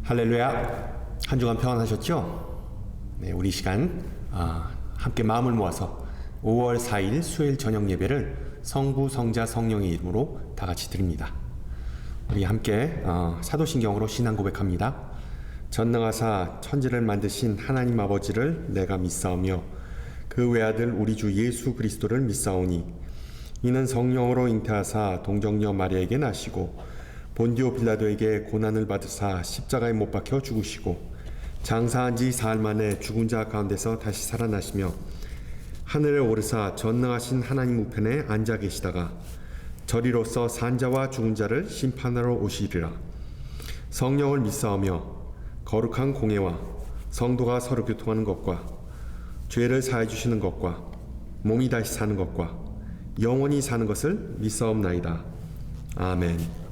할렐루야. 한 주간 평안하셨죠? 네, 우리 시간 함께 마음을 모아서 5월 4일 수요일 저녁 예배를 성부, 성자, 성령의 이름으로 다 같이 드립니다. 우리 함께 사도신경으로 신앙 고백합니다. 전능하사 천지를 만드신 하나님 아버지를 내가 믿사오며 그 외아들 우리 주 예수 그리스도를 믿사오니 이는 성령으로 잉태하사 동정녀 마리아에게 나시고 본디오 빌라도에게 고난을 받으사 십자가에 못 박혀 죽으시고 장사한 지 사흘 만에 죽은 자 가운데서 다시 살아나시며 하늘에 오르사 전능하신 하나님 우편에 앉아 계시다가 저리로서 산자와 죽은 자를 심판하러 오시리라. 성령을 믿사오며 거룩한 공예와 성도가 서로 교통하는 것과 죄를 사해 주시는 것과 몸이 다시 사는 것과 영원히 사는 것을 믿사옵나이다. 아멘.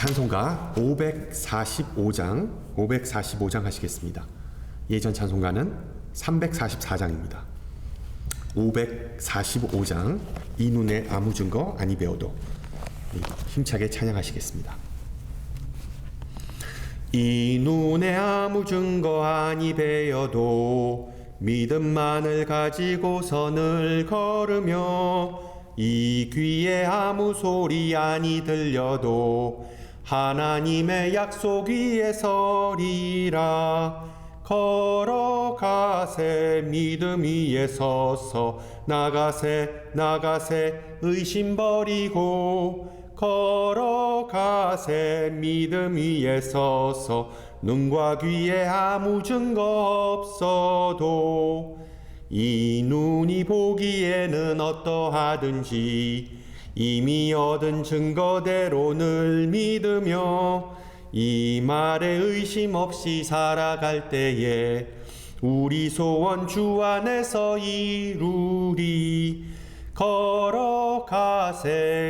찬송가 545장 하시겠습니다. 예전 찬송가는 344장입니다. 545장 이 눈에 아무 증거 아니 배워도 힘차게 찬양하시겠습니다. 이 눈에 아무 증거 아니 배워도 믿음만을 가지고 선을 걸으며 이 귀에 아무 소리 아니 들려도 하나님의 약속 위에 서리라. 걸어가세 믿음 위에 서서 나가세 의심 버리고 걸어가세 믿음 위에 서서 눈과 귀에 아무 증거 없어도 이 눈이 보기에는 어떠하든지 이미 얻은 증거대로 늘 믿으며 이 말에 의심 없이 살아갈 때에 우리 소원 주 안에서 이루리. 걸어가세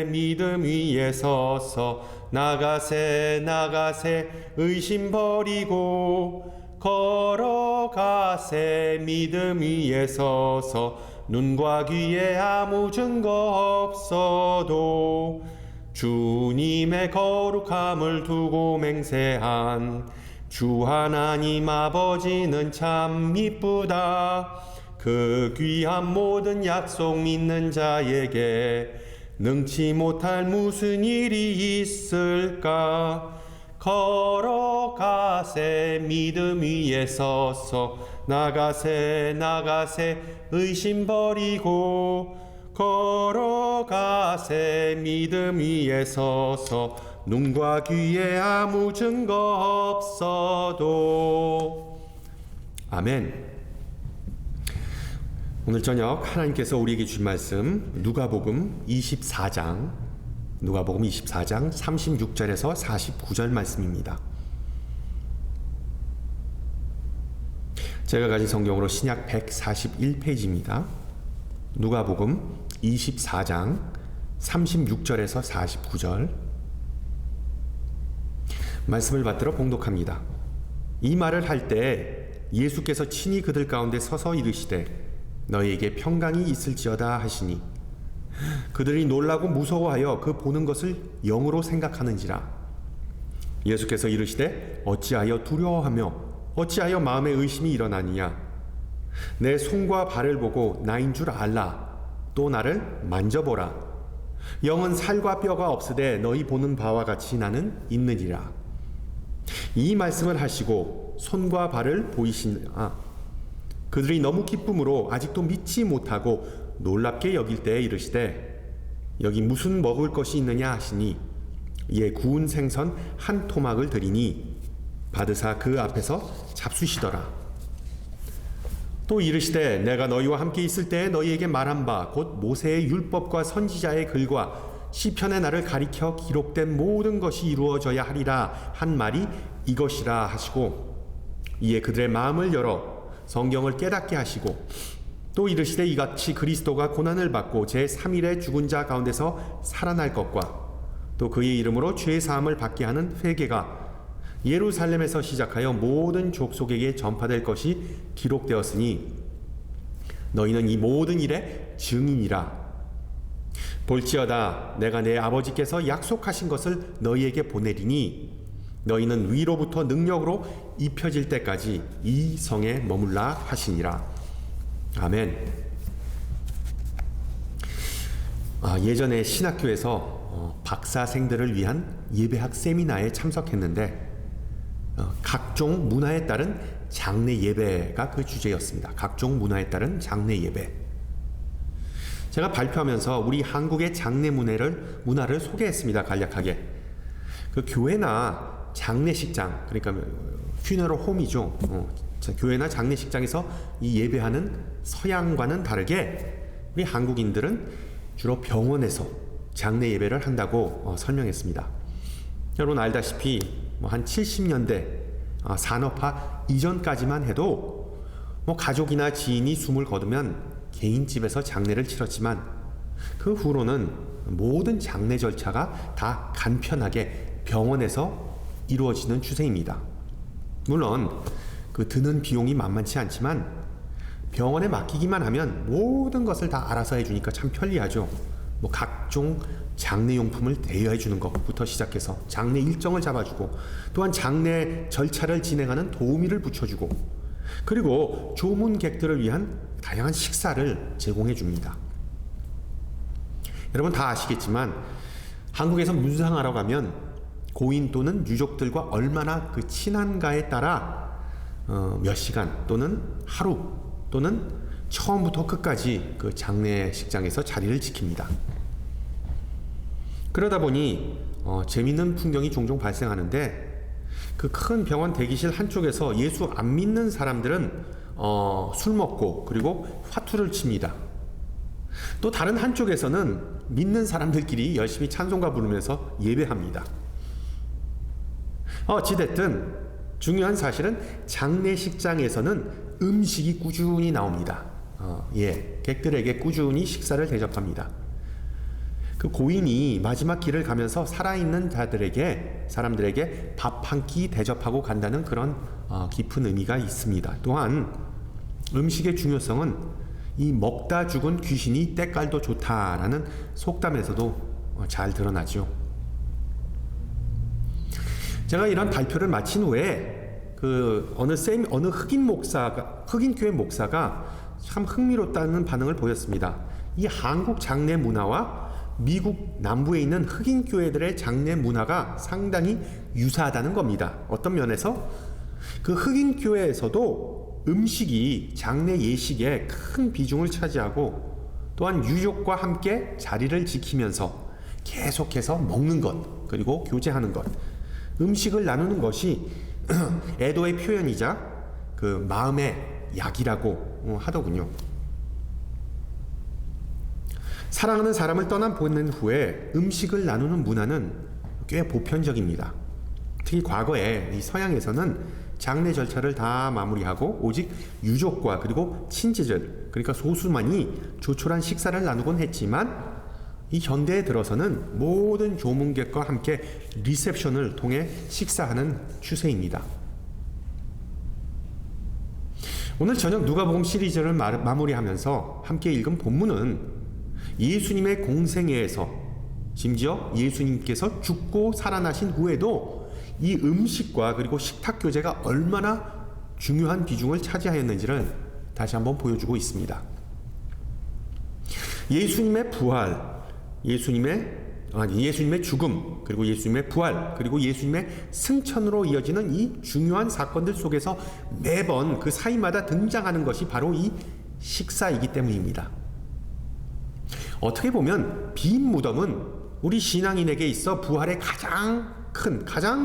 믿음 위에 서서 나가세 의심 버리고 걸어가세 믿음 위에 서서 눈과 귀에 아무 증거 없어도 주님의 거룩함을 두고 맹세한 주 하나님 아버지는 참 이쁘다. 그 귀한 모든 약속 믿는 자에게 능치 못할 무슨 일이 있을까. 걸어가세 믿음 위에 서서 나가세 의심 버리고 걸어가세 믿음 위에 서서 눈과 귀에 아무 증거 없어도. 아멘. 오늘 저녁 하나님께서 우리에게 주신 말씀 누가복음 24장 36절에서 49절 말씀입니다. 제가 가진 성경으로 신약 141페이지입니다. 누가복음 24장 36절에서 49절 말씀을 받들어 봉독합니다. 이 말을 할 때 예수께서 친히 그들 가운데 서서 이르시되 너희에게 평강이 있을지어다 하시니 그들이 놀라고 무서워하여 그 보는 것을 영으로 생각하는지라. 예수께서 이르시되 어찌하여 두려워하며 어찌하여 마음에 의심이 일어나느냐. 내 손과 발을 보고 나인 줄 알라. 또 나를 만져보라. 영은 살과 뼈가 없으되 너희 보는 바와 같이 나는 있느니라. 이 말씀을 하시고 손과 발을 보이시나 그들이 너무 기쁨으로 아직도 믿지 못하고 놀랍게 여길 때에 이르시되 여기 무슨 먹을 것이 있느냐 하시니 이에 구운 생선 한 토막을 드리니 받으사 그 앞에서 잡수시더라. 또 이르시되 내가 너희와 함께 있을 때에 너희에게 말한 바 곧 모세의 율법과 선지자의 글과 시편의 나를 가리켜 기록된 모든 것이 이루어져야 하리라 한 말이 이것이라 하시고 이에 그들의 마음을 열어 성경을 깨닫게 하시고 또 이르시되 이같이 그리스도가 고난을 받고 제3일에 죽은 자 가운데서 살아날 것과 또 그의 이름으로 죄 사함을 받게 하는 회개가 예루살렘에서 시작하여 모든 족속에게 전파될 것이 기록되었으니 너희는 이 모든 일의 증인이라. 볼지어다 내가 내 아버지께서 약속하신 것을 너희에게 보내리니 너희는 위로부터 능력으로 입혀질 때까지 이 성에 머물라 하시니라. 아멘. 예전에 신학교에서 박사생들을 위한 예배학 세미나에 참석했는데 각종 문화에 따른 장례 예배가 그 주제였습니다. 각종 문화에 따른 장례 예배. 제가 발표하면서 우리 한국의 장례 문화를 소개했습니다. 간략하게. 그 교회나 장례식장, 그러니까 퓨너럴 홈이죠. 교회나 장례식장에서 이 예배하는 서양과는 다르게 우리 한국인들은 주로 병원에서 장례 예배를 한다고 설명했습니다. 여러분 알다시피 한 70년대 산업화 이전까지만 해도 가족이나 지인이 숨을 거두면 개인집에서 장례를 치렀지만 그 후로는 모든 장례 절차가 다 간편하게 병원에서 이루어지는 추세입니다. 물론 그 드는 비용이 만만치 않지만 병원에 맡기기만 하면 모든 것을 다 알아서 해주니까 참 편리하죠. 각종 장례용품을 대여해 주는 것부터 시작해서 장례 일정을 잡아주고 또한 장례 절차를 진행하는 도우미를 붙여주고 그리고 조문객들을 위한 다양한 식사를 제공해 줍니다. 여러분 다 아시겠지만 한국에서 문상하러 가면 고인 또는 유족들과 얼마나 그 친한가에 따라 몇 시간 또는 하루 또는 처음부터 끝까지 그 장례식장에서 자리를 지킵니다. 그러다 보니 재밌는 풍경이 종종 발생하는데 그 큰 병원 대기실 한쪽에서 예수 안 믿는 사람들은 술 먹고 그리고 화투를 칩니다. 또 다른 한쪽에서는 믿는 사람들끼리 열심히 찬송가 부르면서 예배합니다. 어찌됐든 중요한 사실은 장례식장에서는 음식이 꾸준히 나옵니다. 객들에게 꾸준히 식사를 대접합니다. 그 고인이 마지막 길을 가면서 살아있는 사람들에게 밥 한 끼 대접하고 간다는 그런 깊은 의미가 있습니다. 또한 음식의 중요성은 이 먹다 죽은 귀신이 때깔도 좋다라는 속담에서도 잘 드러나죠. 제가 이런 발표를 마친 후에 어느 흑인 교회 목사가 참 흥미롭다는 반응을 보였습니다. 이 한국 장례 문화와 미국 남부에 있는 흑인 교회들의 장례 문화가 상당히 유사하다는 겁니다. 어떤 면에서 그 흑인 교회에서도 음식이 장례 예식에 큰 비중을 차지하고 또한 유족과 함께 자리를 지키면서 계속해서 먹는 것 그리고 교제하는 것 음식을 나누는 것이 애도의 표현이자 그 마음의 약이라고 하더군요. 사랑하는 사람을 떠나보낸 후에 음식을 나누는 문화는 꽤 보편적입니다. 특히 과거에 이 서양에서는 장례 절차를 다 마무리하고 오직 유족과 그리고 친지들 그러니까 소수만이 조촐한 식사를 나누곤 했지만 이 현대에 들어서는 모든 조문객과 함께 리셉션을 통해 식사하는 추세입니다. 오늘 저녁 누가복음 시리즈를 마무리하면서 함께 읽은 본문은 예수님의 공생애에서 심지어 예수님께서 죽고 살아나신 후에도 이 음식과 그리고 식탁 교제가 얼마나 중요한 비중을 차지하였는지를 다시 한번 보여주고 있습니다. 예수님의 부활, 예수님의 죽음, 그리고 예수님의 부활, 그리고 예수님의 승천으로 이어지는 이 중요한 사건들 속에서 매번 그 사이마다 등장하는 것이 바로 이 식사이기 때문입니다. 어떻게 보면 빈 무덤은 우리 신앙인에게 있어 부활의 가장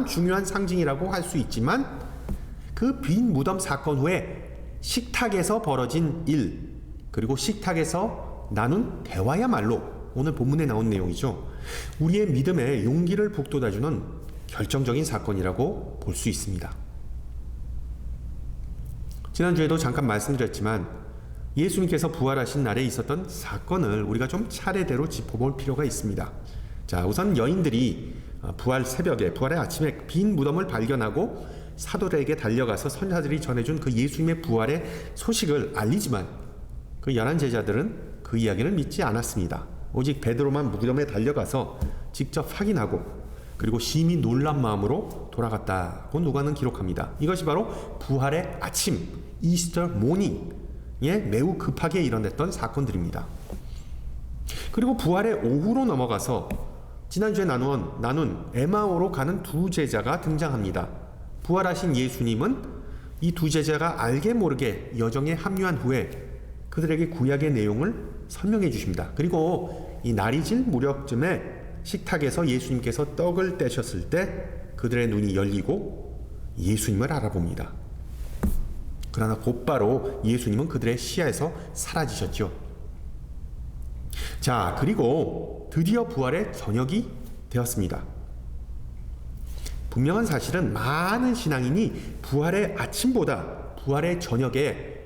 중요한 상징이라고 할 수 있지만 그 빈 무덤 사건 후에 식탁에서 벌어진 일, 그리고 식탁에서 나눈 대화야말로 오늘 본문에 나온 내용이죠. 우리의 믿음에 용기를 북돋아주는 결정적인 사건이라고 볼 수 있습니다. 지난주에도 잠깐 말씀드렸지만 예수님께서 부활하신 날에 있었던 사건을 우리가 좀 차례대로 짚어볼 필요가 있습니다. 자, 우선 여인들이 부활의 아침에 빈 무덤을 발견하고 사도들에게 달려가서 선자들이 전해준 그 예수님의 부활의 소식을 알리지만 그 11 제자들은 그 이야기를 믿지 않았습니다. 오직 베드로만 무덤에 달려가서 직접 확인하고 그리고 심히 놀란 마음으로 돌아갔다고 누가는 기록합니다. 이것이 바로 부활의 아침, 이스터 모닝에 매우 급하게 일어났던 사건들입니다. 그리고 부활의 오후로 넘어가서 지난주에 나눈 에마오로 가는 두 제자가 등장합니다. 부활하신 예수님은 이 두 제자가 알게 모르게 여정에 합류한 후에 그들에게 구약의 내용을 설명해 주십니다. 그리고 이 날이 질 무렵쯤에 식탁에서 예수님께서 떡을 떼셨을 때 그들의 눈이 열리고 예수님을 알아봅니다. 그러나 곧바로 예수님은 그들의 시야에서 사라지셨죠. 자, 그리고 드디어 부활의 저녁이 되었습니다. 분명한 사실은 많은 신앙인이 부활의 아침보다 부활의 저녁에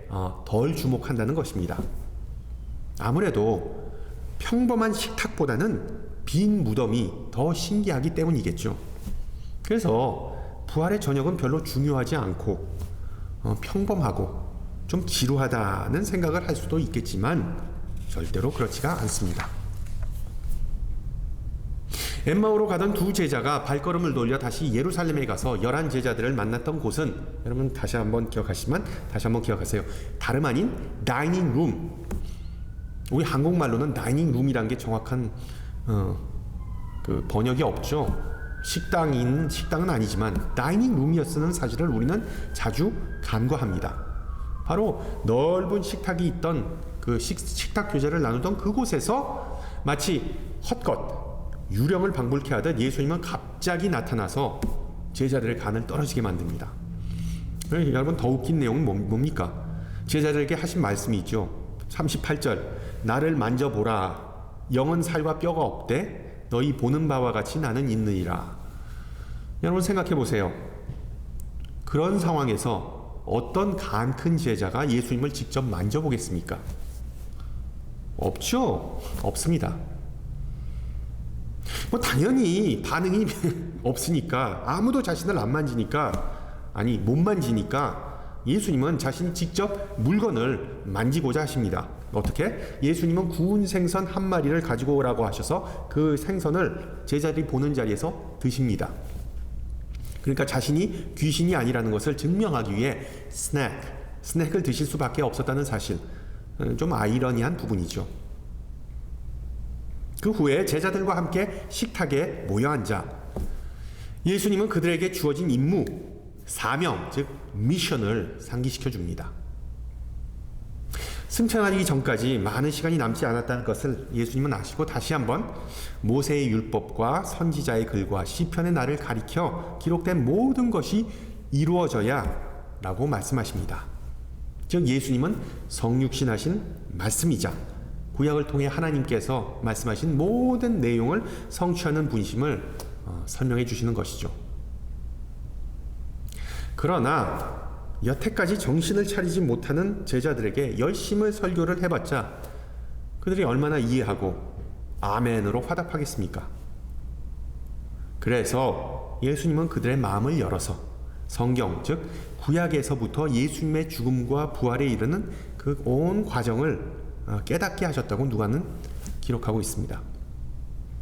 덜 주목한다는 것입니다. 아무래도 평범한 식탁보다는 빈 무덤이 더 신기하기 때문이겠죠. 그래서 부활의 저녁은 별로 중요하지 않고 평범하고 좀 지루하다는 생각을 할 수도 있겠지만 절대로 그렇지가 않습니다. 엠마오로 가던 두 제자가 발걸음을 돌려 다시 예루살렘에 가서 11 제자들을 만났던 곳은 여러분 다시 한번 기억하세요. 다름 아닌 다이닝 룸. 우리 한국말로는 다이닝 룸이란 게 정확한 그 번역이 없죠. 식당은 아니지만 다이닝 룸이었다는 사실을 우리는 자주 간과합니다. 바로 넓은 식탁이 있던 그 식탁 교제를 나누던 그곳에서 마치 헛것 유령을 방불케 하듯 예수님은 갑자기 나타나서 제자들의 간을 떨어지게 만듭니다. 여러분 더 웃긴 내용은 뭡니까? 제자들에게 하신 말씀이 있죠. 38절 나를 만져보라 영은 살과 뼈가 없되 너희 보는 바와 같이 나는 있느니라. 여러분 생각해 보세요. 그런 상황에서 어떤 간 큰 제자가 예수님을 직접 만져보겠습니까? 없죠. 없습니다. 당연히 반응이 없으니까 아무도 자신을 안 만지니까 못 만지니까 예수님은 자신이 직접 물건을 만지고자 하십니다. 어떻게? 예수님은 구운 생선 한 마리를 가지고 오라고 하셔서 그 생선을 제자들이 보는 자리에서 드십니다. 그러니까 자신이 귀신이 아니라는 것을 증명하기 위해 스낵을 드실 수밖에 없었다는 사실, 좀 아이러니한 부분이죠. 그 후에 제자들과 함께 식탁에 모여 앉아 예수님은 그들에게 주어진 임무, 사명, 즉 미션을 상기시켜 줍니다. 승천하기 전까지 많은 시간이 남지 않았다는 것을 예수님은 아시고 다시 한번 모세의 율법과 선지자의 글과 시편의 날을 가리켜 기록된 모든 것이 이루어져야 라고 말씀하십니다. 즉 예수님은 성육신하신 말씀이자 구약을 통해 하나님께서 말씀하신 모든 내용을 성취하는 분심을 설명해 주시는 것이죠. 그러나 여태까지 정신을 차리지 못하는 제자들에게 열심히 설교를 해봤자 그들이 얼마나 이해하고 아멘으로 화답하겠습니까? 그래서 예수님은 그들의 마음을 열어서 성경, 즉 구약에서부터 예수님의 죽음과 부활에 이르는 그 온 과정을 깨닫게 하셨다고 누가는 기록하고 있습니다.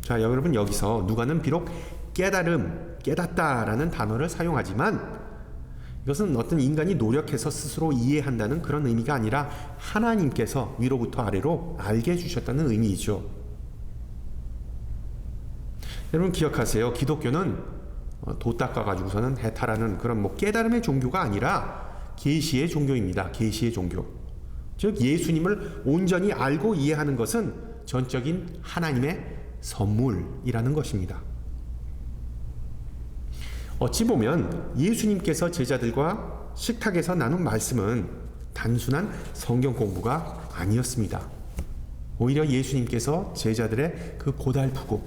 자, 여러분 여기서 누가는 비록 깨닫다라는 단어를 사용하지만 이것은 어떤 인간이 노력해서 스스로 이해한다는 그런 의미가 아니라 하나님께서 위로부터 아래로 알게 해주셨다는 의미이죠. 여러분 기억하세요. 기독교는 도 닦아가지고서는 해탈하는 그런 깨달음의 종교가 아니라 계시의 종교입니다. 계시의 종교. 즉 예수님을 온전히 알고 이해하는 것은 전적인 하나님의 선물이라는 것입니다. 어찌 보면 예수님께서 제자들과 식탁에서 나눈 말씀은 단순한 성경 공부가 아니었습니다. 오히려 예수님께서 제자들의 그 고달프고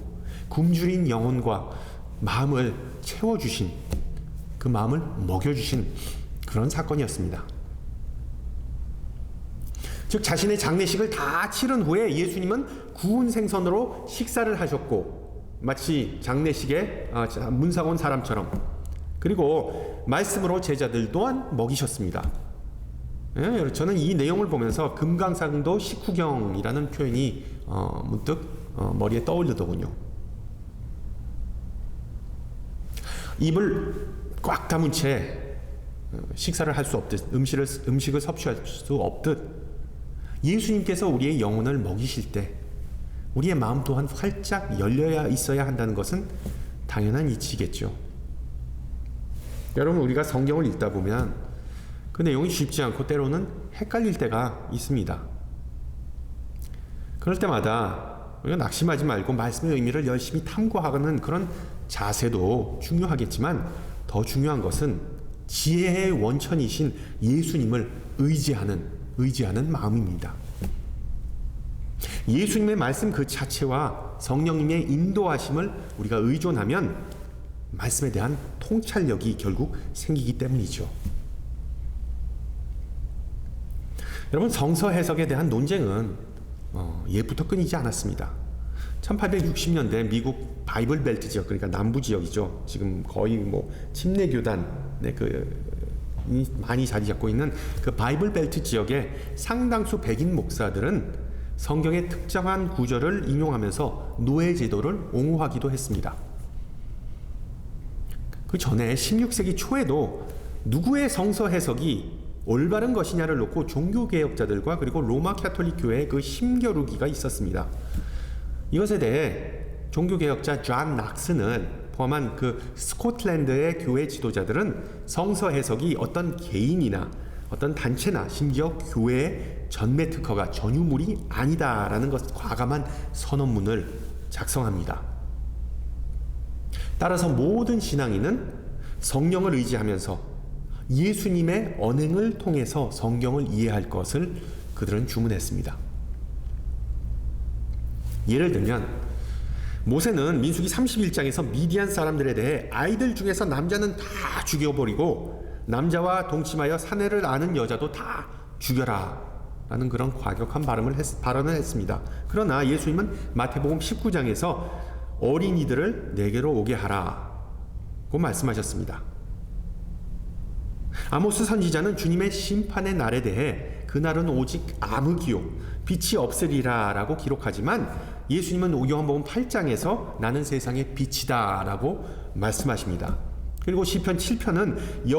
굶주린 영혼과 마음을 채워주신, 그 마음을 먹여주신 그런 사건이었습니다. 즉 자신의 장례식을 다 치른 후에 예수님은 구운 생선으로 식사를 하셨고 마치 장례식에 문상 온 사람처럼, 그리고 말씀으로 제자들 또한 먹이셨습니다. 예, 저는 이 내용을 보면서 금강산도 식후경이라는 표현이 문득 머리에 떠오르더군요. 입을 꽉 다문 채 식사를 할 수 없듯, 음식을 섭취할 수 없듯, 예수님께서 우리의 영혼을 먹이실 때 우리의 마음 또한 활짝 열려야 있어야 한다는 것은 당연한 이치겠죠. 여러분, 우리가 성경을 읽다 보면 그 내용이 쉽지 않고 때로는 헷갈릴 때가 있습니다. 그럴 때마다 우리가 낙심하지 말고 말씀의 의미를 열심히 탐구하는 그런 자세도 중요하겠지만, 더 중요한 것은 지혜의 원천이신 예수님을 의지하는 마음입니다. 예수님의 말씀 그 자체와 성령님의 인도하심을 우리가 의존하면 말씀에 대한 통찰력이 결국 생기기 때문이죠. 여러분, 성서 해석에 대한 논쟁은 예부터 끊이지 않았습니다. 1860년대 미국 바이블 벨트 지역, 그러니까 남부 지역이죠. 지금 거의 침례교단에 많이 자리 잡고 있는 그 바이블 벨트 지역의 상당수 백인 목사들은 성경의 특정한 구절을 인용하면서 노예 제도를 옹호하기도 했습니다. 그 전에 16세기 초에도 누구의 성서 해석이 올바른 것이냐를 놓고 종교개혁자들과 그리고 로마 캐톨릭 교회의 그 힘겨루기가 있었습니다. 이것에 대해 종교개혁자 존 낙슨을 포함한 그 스코틀랜드의 교회 지도자들은 성서 해석이 어떤 개인이나 어떤 단체나 심지어 교회의 전매 특허가 전유물이 아니다라는 과감한 선언문을 작성합니다. 따라서 모든 신앙인은 성령을 의지하면서 예수님의 언행을 통해서 성경을 이해할 것을 그들은 주문했습니다. 예를 들면 모세는 민수기 31장에서 미디안 사람들에 대해 아이들 중에서 남자는 다 죽여버리고 남자와 동침하여 사내를 아는 여자도 다 죽여라 라는 그런 과격한 발언을 했습니다. 그러나 예수님은 마태복음 19장에서 어린이들을 내게로 오게 하라고 말씀하셨습니다. 아모스 선지자는 주님의 심판의 날에 대해 그날은 오직 암흑이요 빛이 없으리라 라고 기록하지만, 예수님은 요한복음 8장에서 나는 세상의 빛이다 라고 말씀하십니다. 그리고 시편 7편은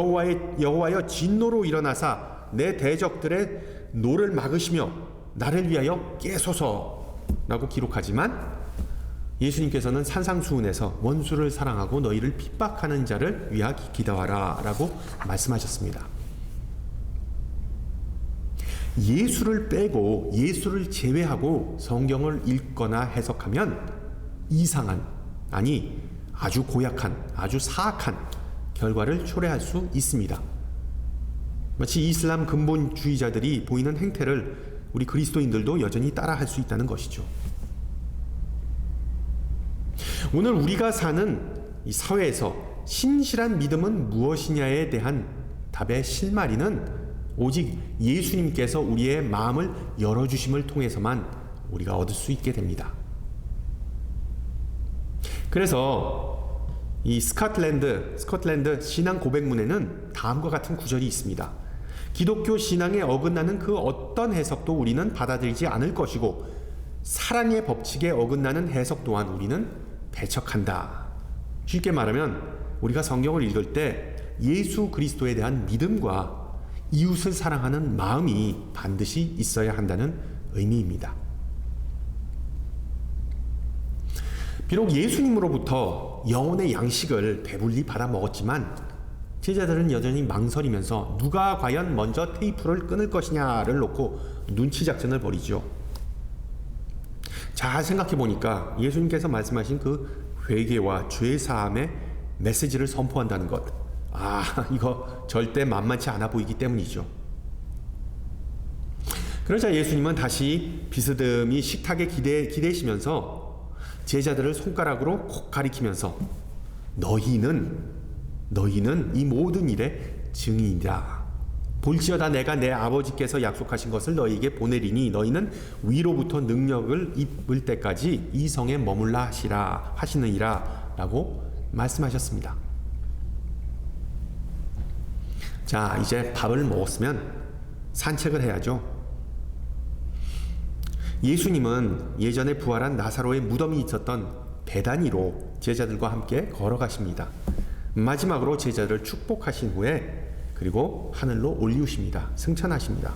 여호와여 진노로 일어나사 내 대적들의 노를 막으시며 나를 위하여 깨소서 라고 기록하지만, 예수님께서는 산상수훈에서 원수를 사랑하고 너희를 핍박하는 자를 위하여 기도하라 라고 말씀하셨습니다. 예수를 빼고 예수를 제외하고 성경을 읽거나 해석하면 이상한, 아니 아주 고약한, 아주 사악한 결과를 초래할 수 있습니다. 마치 이슬람 근본주의자들이 보이는 행태를 우리 그리스도인들도 여전히 따라할 수 있다는 것이죠. 오늘 우리가 사는 이 사회에서 신실한 믿음은 무엇이냐에 대한 답의 실마리는 오직 예수님께서 우리의 마음을 열어주심을 통해서만 우리가 얻을 수 있게 됩니다. 그래서 이 스코틀랜드 신앙 고백문에는 다음과 같은 구절이 있습니다. 기독교 신앙에 어긋나는 그 어떤 해석도 우리는 받아들이지 않을 것이고 사랑의 법칙에 어긋나는 해석 또한 우리는 배척한다. 쉽게 말하면 우리가 성경을 읽을 때 예수 그리스도에 대한 믿음과 이웃을 사랑하는 마음이 반드시 있어야 한다는 의미입니다. 비록 예수님으로부터 영혼의 양식을 배불리 받아 먹었지만 제자들은 여전히 망설이면서 누가 과연 먼저 테이프를 끊을 것이냐를 놓고 눈치 작전을 벌이죠. 잘 생각해 보니까 예수님께서 말씀하신 그 회개와 죄 사함의 메시지를 선포한다는 것, 이거 절대 만만치 않아 보이기 때문이죠. 그러자 예수님은 다시 비스듬히 식탁에 기대시면서 제자들을 손가락으로 콕 가리키면서 너희는 이 모든 일의 증인이다. 볼지어다 내가 내 아버지께서 약속하신 것을 너희에게 보내리니 너희는 위로부터 능력을 입을 때까지 이 성에 머물라 하시느니라 라고 말씀하셨습니다. 자, 이제 밥을 먹었으면 산책을 해야죠. 예수님은 예전에 부활한 나사로의 무덤이 있었던 베다니로 제자들과 함께 걸어가십니다. 마지막으로 제자들을 축복하신 후에 그리고 하늘로 올리우십니다. 승천하십니다.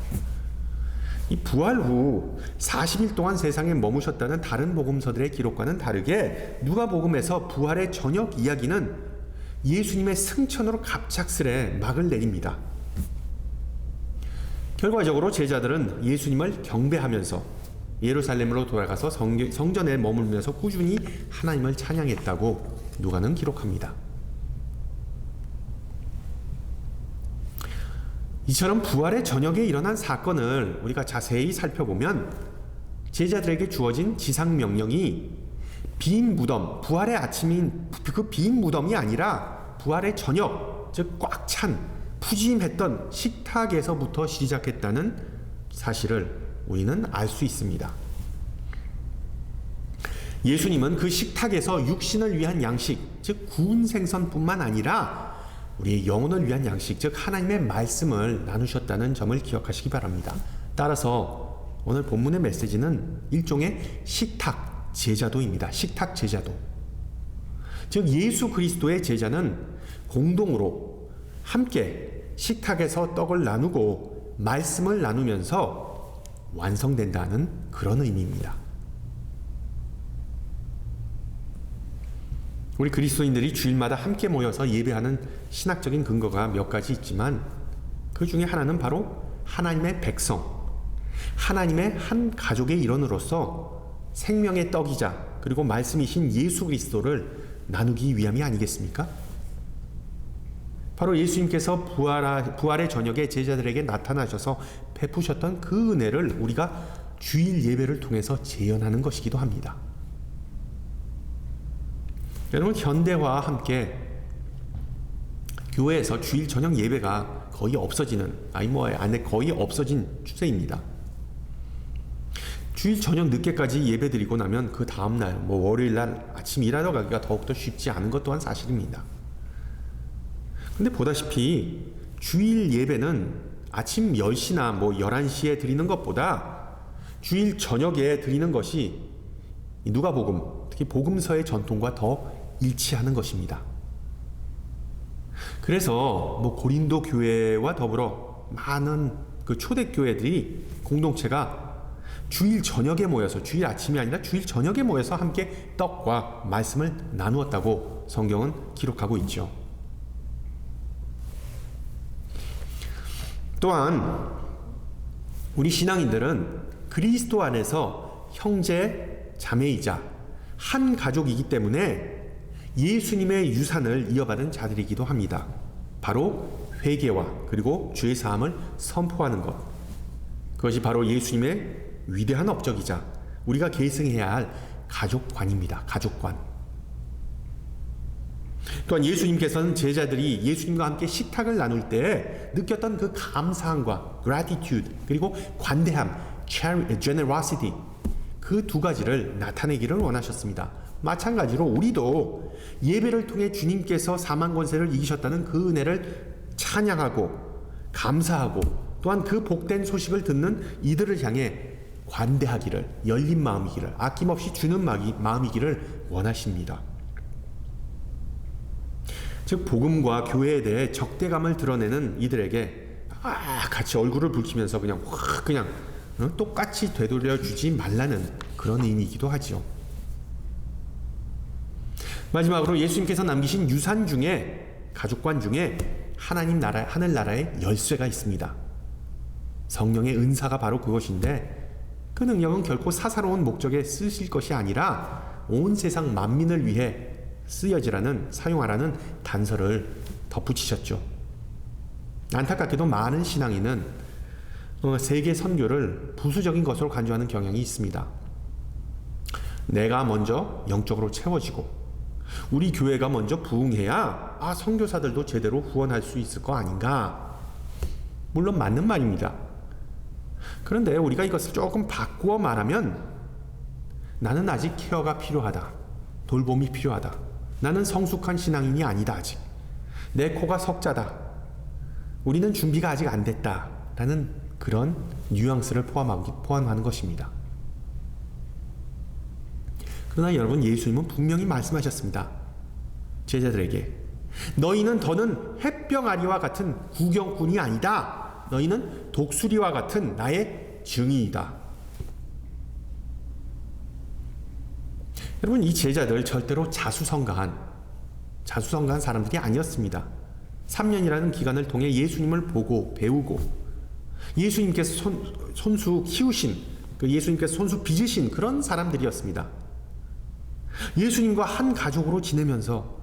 이 부활 후 40일 동안 세상에 머무셨다는 다른 복음서들의 기록과는 다르게 누가복음에서 부활의 저녁 이야기는 예수님의 승천으로 갑작스레 막을 내립니다. 결과적으로 제자들은 예수님을 경배하면서 예루살렘으로 돌아가서 성전에 머물면서 꾸준히 하나님을 찬양했다고 누가는 기록합니다. 이처럼 부활의 저녁에 일어난 사건을 우리가 자세히 살펴보면 제자들에게 주어진 지상 명령이 빈 무덤, 부활의 아침인 그 빈 무덤이 아니라 부활의 저녁, 즉 꽉 찬 푸짐했던 식탁에서부터 시작했다는 사실을 우리는 알 수 있습니다. 예수님은 그 식탁에서 육신을 위한 양식, 즉 구운 생선뿐만 아니라 우리의 영혼을 위한 양식, 즉 하나님의 말씀을 나누셨다는 점을 기억하시기 바랍니다. 따라서 오늘 본문의 메시지는 일종의 식탁 제자도입니다. 식탁 제자도. 즉 예수 그리스도의 제자는 공동으로 함께 식탁에서 떡을 나누고 말씀을 나누면서 완성된다는 그런 의미입니다. 우리 그리스도인들이 주일마다 함께 모여서 예배하는 신학적인 근거가 몇 가지 있지만 그 중에 하나는 바로 하나님의 백성, 하나님의 한 가족의 일원으로서 생명의 떡이자 그리고 말씀이신 예수 그리스도를 나누기 위함이 아니겠습니까? 바로 예수님께서 부활의 저녁에 제자들에게 나타나셔서 베푸셨던 그 은혜를 우리가 주일 예배를 통해서 재현하는 것이기도 합니다. 여러분, 현대화와 함께 교회에서 주일 저녁 예배가 거의 없어지는, 거의 없어진 추세입니다. 주일 저녁 늦게까지 예배 드리고 나면 그 다음날, 월요일날 아침 일하러 가기가 더욱더 쉽지 않은 것 또한 사실입니다. 근데 보다시피 주일 예배는 아침 10시나 11시에 드리는 것보다 주일 저녁에 드리는 것이 누가복음, 특히 복음서의 전통과 더 일치하는 것입니다. 그래서 고린도 교회와 더불어 많은 그 초대교회들이 공동체가 주일 저녁에 모여서, 주일 아침이 아니라 주일 저녁에 모여서 함께 떡과 말씀을 나누었다고 성경은 기록하고 있죠. 또한 우리 신앙인들은 그리스도 안에서 형제, 자매이자 한 가족이기 때문에 예수님의 유산을 이어받은 자들이기도 합니다. 바로 회개와 그리고 죄 사함을 선포하는 것. 그것이 바로 예수님의 위대한 업적이자 우리가 계승해야 할 가족관입니다. 가족관. 또한 예수님께서는 제자들이 예수님과 함께 식탁을 나눌 때 느꼈던 그 감사함과 gratitude, 그리고 관대함, generosity, 그 두 가지를 나타내기를 원하셨습니다. 마찬가지로 우리도 예배를 통해 주님께서 사망 권세를 이기셨다는 그 은혜를 찬양하고 감사하고 또한 그 복된 소식을 듣는 이들을 향해 관대하기를, 열린 마음이기를, 아낌없이 주는 마음이기를 원하십니다. 즉 복음과 교회에 대해 적대감을 드러내는 이들에게 같이 얼굴을 붉히면서 그냥 똑같이 되돌려주지 말라는 그런 의미이기도 하지요. 마지막으로 예수님께서 남기신 유산 중에, 가족관 중에 하나님 나라, 하늘나라의 열쇠가 있습니다. 성령의 은사가 바로 그것인데 그 능력은 결코 사사로운 목적에 쓰실 것이 아니라 온 세상 만민을 위해 사용하라는 단서를 덧붙이셨죠. 안타깝게도 많은 신앙인은 세계 선교를 부수적인 것으로 간주하는 경향이 있습니다. 내가 먼저 영적으로 채워지고 우리 교회가 먼저 부흥해야 선교사들도 제대로 후원할 수 있을 거 아닌가. 물론 맞는 말입니다. 그런데 우리가 이것을 조금 바꾸어 말하면 나는 아직 케어가 필요하다. 돌봄이 필요하다. 나는 성숙한 신앙인이 아니다. 아직. 내 코가 석자다. 우리는 준비가 아직 안 됐다. 라는 그런 뉘앙스를 포함하는 것입니다. 그러나 여러분, 예수님은 분명히 말씀하셨습니다. 제자들에게 너희는 더는 햇병아리와 같은 구경꾼이 아니다. 너희는 독수리와 같은 나의 증인이다. 여러분, 이 제자들 절대로 자수성가한 사람들이 아니었습니다. 3년이라는 기간을 통해 예수님을 보고 배우고 예수님께서 손수 키우신, 예수님께서 손수 빚으신 그런 사람들이었습니다. 예수님과 한 가족으로 지내면서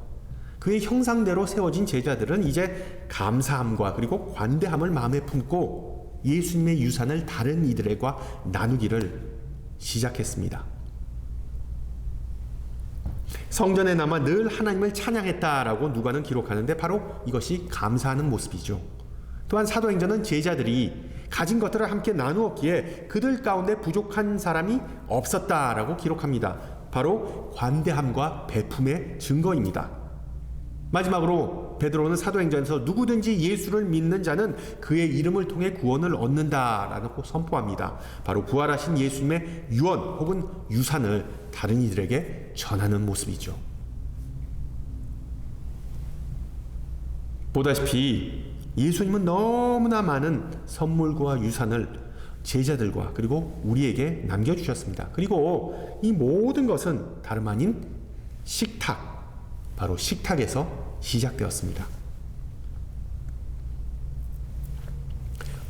그의 형상대로 세워진 제자들은 이제 감사함과 그리고 관대함을 마음에 품고 예수님의 유산을 다른 이들과 나누기를 시작했습니다. 성전에 남아 늘 하나님을 찬양했다라고 누가는 기록하는데 바로 이것이 감사하는 모습이죠. 또한 사도행전은 제자들이 가진 것들을 함께 나누었기에 그들 가운데 부족한 사람이 없었다라고 기록합니다. 바로 관대함과 베품의 증거입니다. 마지막으로 베드로는 사도행전에서 누구든지 예수를 믿는 자는 그의 이름을 통해 구원을 얻는다라고 선포합니다. 바로 부활하신 예수님의 유언 혹은 유산을 다른 이들에게 전하는 모습이죠. 보다시피 예수님은 너무나 많은 선물과 유산을 제자들과 그리고 우리에게 남겨주셨습니다. 그리고 이 모든 것은 다름 아닌 식탁, 바로 식탁에서 시작되었습니다.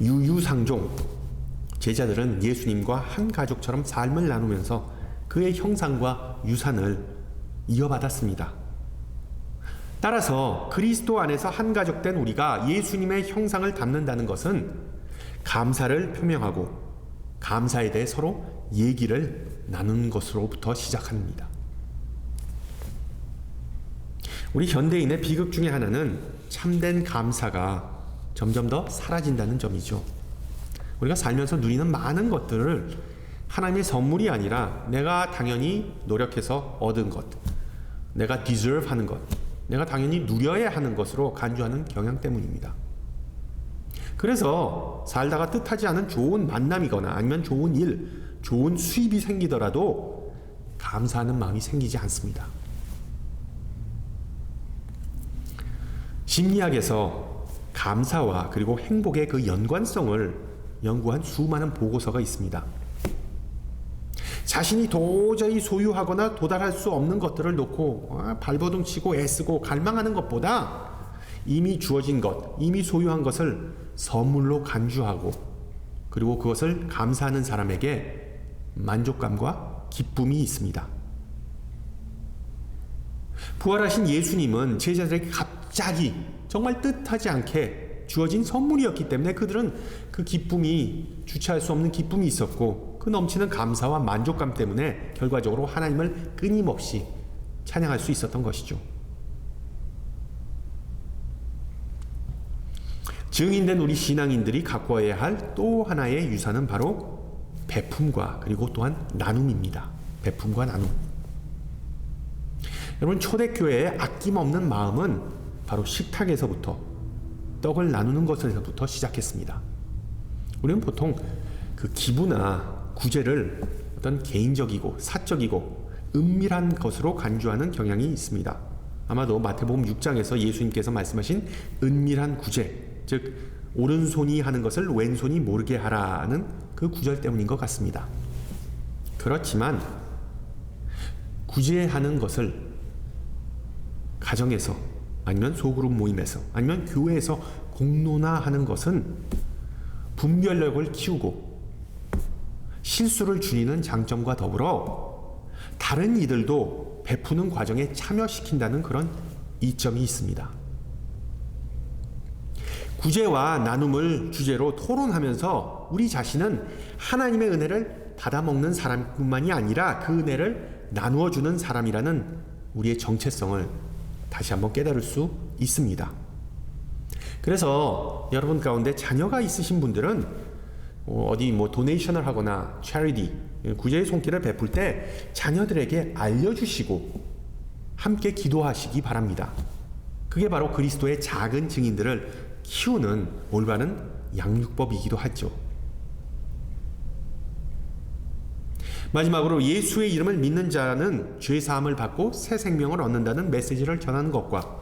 유유상종, 제자들은 예수님과 한 가족처럼 삶을 나누면서 그의 형상과 유산을 이어받았습니다. 따라서 그리스도 안에서 한 가족 된 우리가 예수님의 형상을 담는다는 것은 감사를 표명하고 감사에 대해 서로 얘기를 나누는 것으로부터 시작합니다. 우리 현대인의 비극 중에 하나는 참된 감사가 점점 더 사라진다는 점이죠. 우리가 살면서 누리는 많은 것들을 하나님의 선물이 아니라 내가 당연히 노력해서 얻은 것, 내가 deserve 하는 것, 내가 당연히 누려야 하는 것으로 간주하는 경향 때문입니다. 그래서 살다가 뜻하지 않은 좋은 만남이거나 아니면 좋은 일, 좋은 수입이 생기더라도 감사하는 마음이 생기지 않습니다. 심리학에서 감사와 그리고 행복의 그 연관성을 연구한 수많은 보고서가 있습니다. 자신이 도저히 소유하거나 도달할 수 없는 것들을 놓고 발버둥 치고 애쓰고 갈망하는 것보다 이미 주어진 것, 이미 소유한 것을 선물로 간주하고 그리고 그것을 감사하는 사람에게 만족감과 기쁨이 있습니다. 부활하신 예수님은 제자들에게 갑자기 정말 뜻하지 않게 주어진 선물이었기 때문에 그들은 그 기쁨이 주체할 수 없는 기쁨이 있었고 그 넘치는 감사와 만족감 때문에 결과적으로 하나님을 끊임없이 찬양할 수 있었던 것이죠. 증인된 우리 신앙인들이 가꿔야 할 또 하나의 유산은 바로 베품과 그리고 또한 나눔입니다. 베품과 나눔. 여러분, 초대교회의 아낌없는 마음은 바로 식탁에서부터 떡을 나누는 것에서부터 시작했습니다. 우리는 보통 그 기부나 구제를 어떤 개인적이고 사적이고 은밀한 것으로 간주하는 경향이 있습니다. 아마도 마태복음 6장에서 예수님께서 말씀하신 은밀한 구제, 즉 오른손이 하는 것을 왼손이 모르게 하라는 그 구절 때문인 것 같습니다. 그렇지만 구제하는 것을 가정에서 아니면 소그룹 모임에서 아니면 교회에서 공론화하는 것은 분별력을 키우고 실수를 줄이는 장점과 더불어 다른 이들도 베푸는 과정에 참여시킨다는 그런 이점이 있습니다. 구제와 나눔을 주제로 토론하면서 우리 자신은 하나님의 은혜를 받아먹는 사람뿐만이 아니라 그 은혜를 나누어주는 사람이라는 우리의 정체성을 다시 한번 깨달을 수 있습니다. 그래서 여러분 가운데 자녀가 있으신 분들은 어디 도네이션을 하거나 체리티, 구제의 손길을 베풀 때 자녀들에게 알려주시고 함께 기도하시기 바랍니다. 그게 바로 그리스도의 작은 증인들을 키우는 올바른 양육법이기도 하죠. 마지막으로 예수의 이름을 믿는 자는 죄 사함을 받고 새 생명을 얻는다는 메시지를 전하는 것과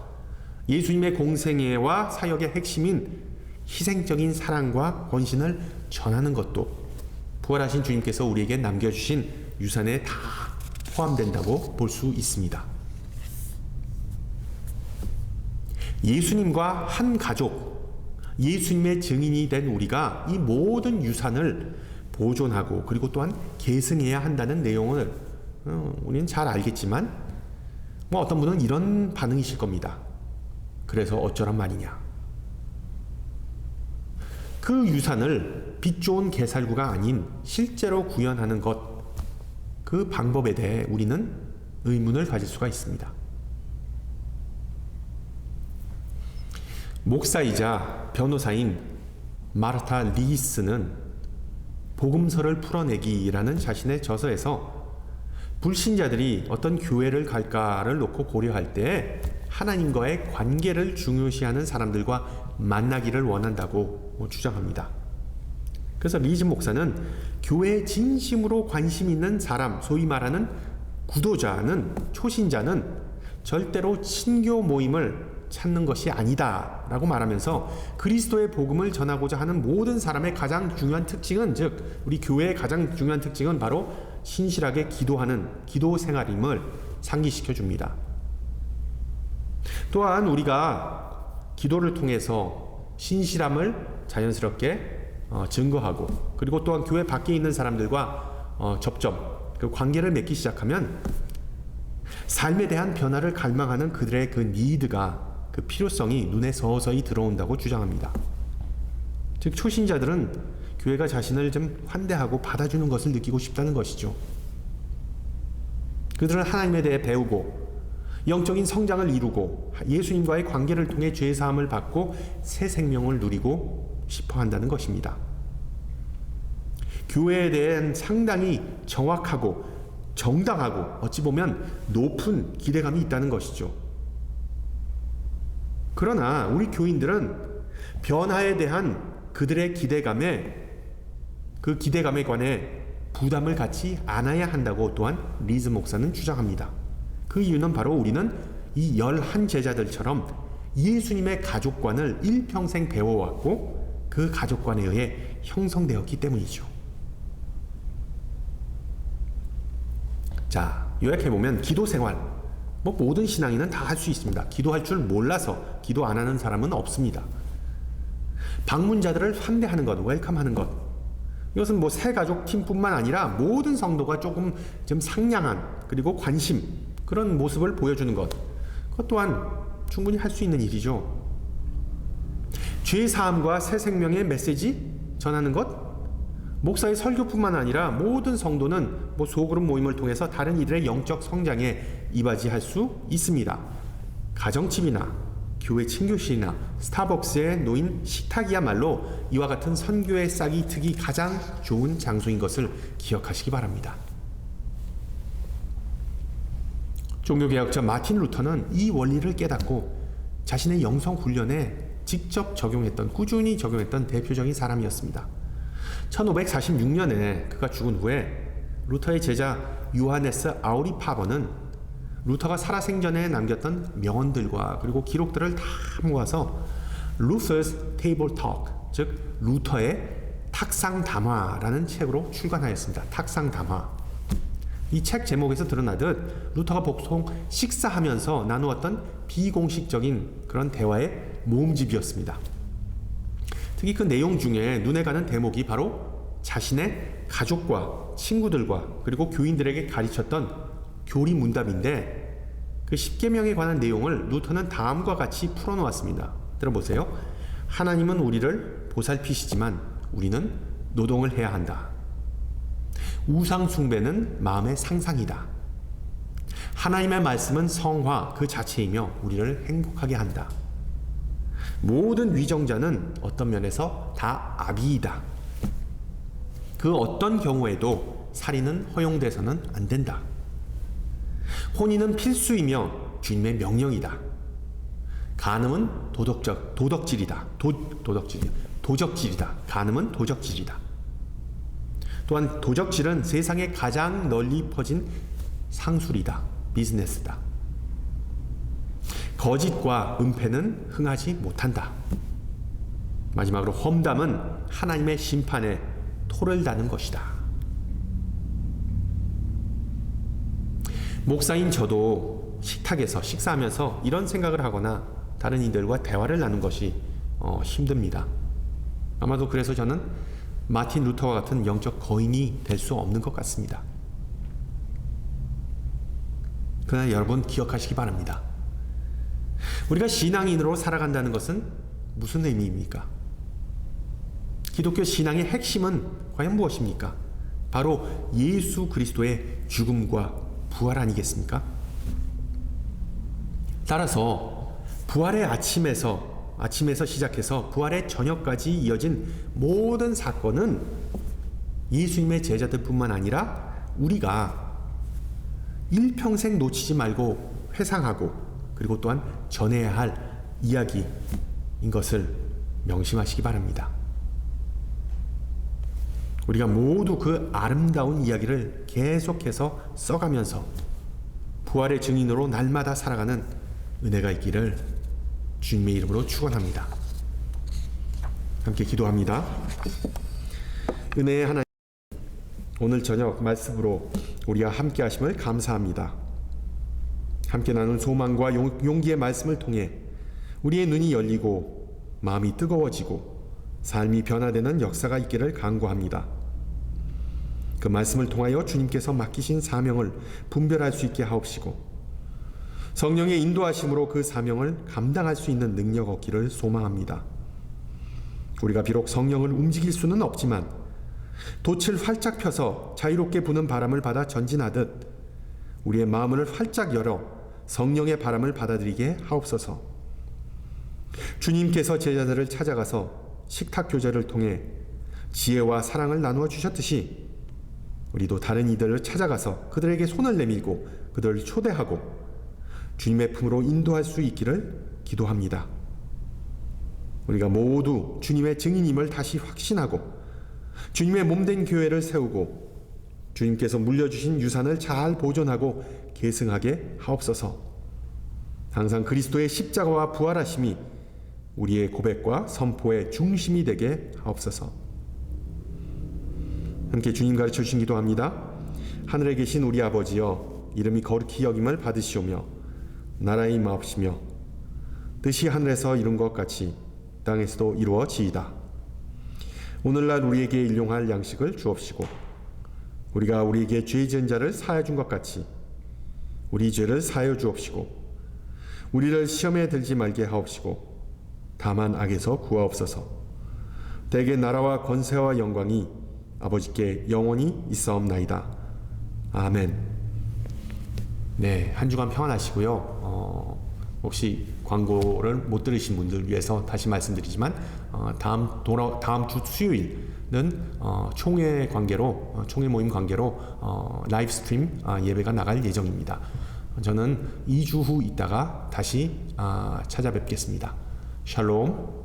예수님의 공생애와 사역의 핵심인 희생적인 사랑과 헌신을 전하는 것도 부활하신 주님께서 우리에게 남겨주신 유산에 다 포함된다고 볼 수 있습니다. 예수님과 한 가족, 예수님의 증인이 된 우리가 이 모든 유산을 보존하고 그리고 또한 계승해야 한다는 내용을 우리는 잘 알겠지만 어떤 분은 이런 반응이실 겁니다. 그래서 어쩌란 말이냐. 그 유산을 빛 좋은 개살구가 아닌 실제로 구현하는 것, 그 방법에 대해 우리는 의문을 가질 수가 있습니다. 목사이자 변호사인 마르타 리히스는 복음서를 풀어내기라는 자신의 저서에서 불신자들이 어떤 교회를 갈까를 놓고 고려할 때 하나님과의 관계를 중요시하는 사람들과 만나기를 원한다고 주장합니다. 그래서 리즈 목사는 교회에 진심으로 관심 있는 사람, 소위 말하는 구도자는, 초신자는 절대로 친교 모임을 찾는 것이 아니다 라고 말하면서 그리스도의 복음을 전하고자 하는 모든 사람의 가장 중요한 특징은, 즉 우리 교회의 가장 중요한 특징은 바로 신실하게 기도하는 기도 생활임을 상기시켜 줍니다. 또한 우리가 기도를 통해서 신실함을 자연스럽게 증거하고 그리고 또한 교회 밖에 있는 사람들과 접점, 그 관계를 맺기 시작하면 삶에 대한 변화를 갈망하는 그들의 그 니드가, 그 필요성이 눈에 서서히 들어온다고 주장합니다. 즉 초신자들은 교회가 자신을 좀 환대하고 받아주는 것을 느끼고 싶다는 것이죠. 그들은 하나님에 대해 배우고 영적인 성장을 이루고 예수님과의 관계를 통해 죄사함을 받고 새 생명을 누리고 싶어 한다는 것입니다. 교회에 대한 상당히 정확하고 정당하고 어찌 보면 높은 기대감이 있다는 것이죠. 그러나 우리 교인들은 변화에 대한 그들의 그 기대감에 관해 부담을 갖지 않아야 한다고 또한 리즈 목사는 주장합니다. 그 이유는 바로 우리는 이 11제자들처럼 예수님의 가족관을 일평생 배워왔고 그 가족관에 의해 형성되었기 때문이죠. 자, 요약해보면 기도 생활, 모든 신앙인은 다 할 수 있습니다. 기도할 줄 몰라서 기도 안 하는 사람은 없습니다. 방문자들을 환대하는 것, 웰컴하는 것, 이것은 새 가족 팀뿐만 아니라 모든 성도가 조금 좀 상냥한 그리고 관심, 그런 모습을 보여주는 것, 그것 또한 충분히 할 수 있는 일이죠. 죄사함과 새 생명의 메시지 전하는 것, 목사의 설교뿐만 아니라 모든 성도는 소그룹 모임을 통해서 다른 이들의 영적 성장에 이바지할 수 있습니다. 가정집이나 교회 친교실이나 스타벅스에 놓인 식탁이야말로 이와 같은 선교의 싹이 트기 가장 좋은 장소인 것을 기억하시기 바랍니다. 종교개혁자 마틴 루터는 이 원리를 깨닫고 자신의 영성 훈련에 직접 꾸준히 적용했던 대표적인 사람이었습니다. 1546년에 그가 죽은 후에 루터의 제자 요하네스 아우리파버는 루터가 살아생전에 남겼던 명언들과 그리고 기록들을 다 모아서 Luther's Table Talk, 즉 루터의 탁상담화라는 책으로 출간하였습니다. 탁상담화. 이 책 제목에서 드러나듯 루터가 보통 식사하면서 나누었던 비공식적인 그런 대화의 모음집이었습니다. 특히 그 내용 중에 눈에 가는 대목이 바로 자신의 가족과 친구들과 그리고 교인들에게 가르쳤던 교리문답인데 그 10계명에 관한 내용을 루터는 다음과 같이 풀어놓았습니다. 들어보세요. 하나님은 우리를 보살피시지만 우리는 노동을 해야 한다. 우상 숭배는 마음의 상상이다. 하나님의 말씀은 성화 그 자체이며 우리를 행복하게 한다. 모든 위정자는 어떤 면에서 다 악이다. 그 어떤 경우에도 살인은 허용돼서는 안 된다. 혼인은 필수이며 주님의 명령이다. 간음은 도덕질이다. 도적질이다. 간음은 도적질이다. 또한 도적질은 세상에 가장 널리 퍼진 상술이다. 비즈니스다. 거짓과 은폐는 흥하지 못한다. 마지막으로 험담은 하나님의 심판에 토를 다는 것이다. 목사인 저도 식탁에서 식사하면서 이런 생각을 하거나 다른 이들과 대화를 나눈 것이 힘듭니다. 아마도 그래서 저는 마틴 루터와 같은 영적 거인이 될 수 없는 것 같습니다. 그러나 여러분 기억하시기 바랍니다. 우리가 신앙인으로 살아간다는 것은 무슨 의미입니까? 기독교 신앙의 핵심은 과연 무엇입니까? 바로 예수 그리스도의 죽음과 부활 아니겠습니까? 따라서 부활의 아침에서 시작해서 부활의 저녁까지 이어진 모든 사건은 예수님의 제자들뿐만 아니라 우리가 일평생 놓치지 말고 회상하고 그리고 또한 전해야 할 이야기인 것을 명심하시기 바랍니다. 우리가 모두 그 아름다운 이야기를 계속해서 써가면서 부활의 증인으로 날마다 살아가는 은혜가 있기를 주님의 이름으로 축원합니다. 함께 기도합니다. 은혜의 하나님, 오늘 저녁 말씀으로 우리와 함께 하심을 감사합니다. 함께 나눈 소망과 용기의 말씀을 통해 우리의 눈이 열리고 마음이 뜨거워지고 삶이 변화되는 역사가 있기를 간구합니다. 그 말씀을 통하여 주님께서 맡기신 사명을 분별할 수 있게 하옵시고 성령의 인도하심으로 그 사명을 감당할 수 있는 능력 얻기를 소망합니다. 우리가 비록 성령을 움직일 수는 없지만 돛을 활짝 펴서 자유롭게 부는 바람을 받아 전진하듯 우리의 마음을 활짝 열어 성령의 바람을 받아들이게 하옵소서. 주님께서 제자들을 찾아가서 식탁 교제를 통해 지혜와 사랑을 나누어 주셨듯이 우리도 다른 이들을 찾아가서 그들에게 손을 내밀고 그들을 초대하고 주님의 품으로 인도할 수 있기를 기도합니다. 우리가 모두 주님의 증인임을 다시 확신하고 주님의 몸된 교회를 세우고 주님께서 물려주신 유산을 잘 보존하고 계승하게 하옵소서. 항상 그리스도의 십자가와 부활하심이 우리의 고백과 선포의 중심이 되게 하옵소서. 함께 주님 가르쳐 주신 기도합니다. 하늘에 계신 우리 아버지여, 이름이 거룩히 여김을 받으시오며 나라의 임하옵시며 뜻이 하늘에서 이룬 것 같이 땅에서도 이루어지이다. 오늘날 우리에게 일용할 양식을 주옵시고 우리가 우리에게 죄 지은 자를 사하여 준 것 같이 우리 죄를 사하여 주옵시고 우리를 시험에 들지 말게 하옵시고 다만 악에서 구하옵소서. 대개 나라와 권세와 영광이 아버지께 영원히 있사옵나이다. 아멘. 네, 한 주간 평안하시고요. 혹시 광고를 못 들으신 분들 위해서 다시 말씀드리지만 다음 주 수요일은 총회 모임 관계로 라이브 스트림 예배가 나갈 예정입니다. 저는 2주 후 있다가 다시 찾아뵙겠습니다. 샬롬.